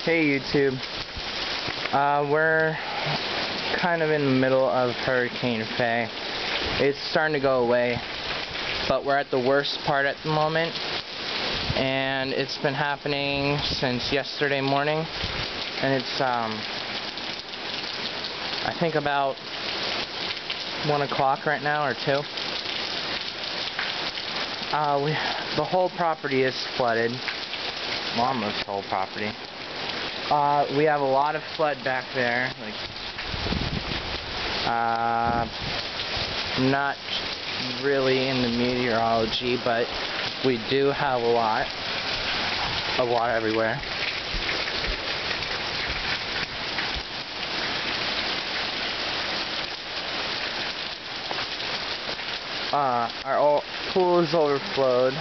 Hey YouTube, we're kind of in the middle of Hurricane Fay. It's starting to go away, but we're at the worst part at the moment, and it's been happening since yesterday morning, and it's I think about 1 o'clock right now, or 2. The whole property is flooded. Well, almost the whole property. We have a lot of flood back there. I'm not really into meteorology, but we do have a lot of water everywhere. Our pool is overflowed.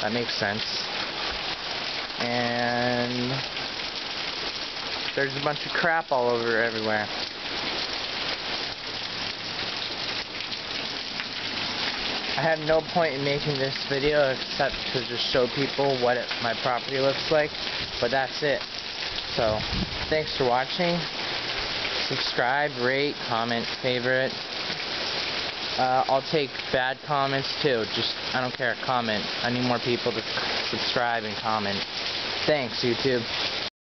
That makes sense. And there's a bunch of crap all over everywhere. I have no point in making this video except to just show people what my property looks like, but that's it. So, thanks for watching. Subscribe, rate, comment, favorite. I'll take bad comments too. Just, I don't care, comment. I need more people to subscribe and comment. Thanks, YouTube.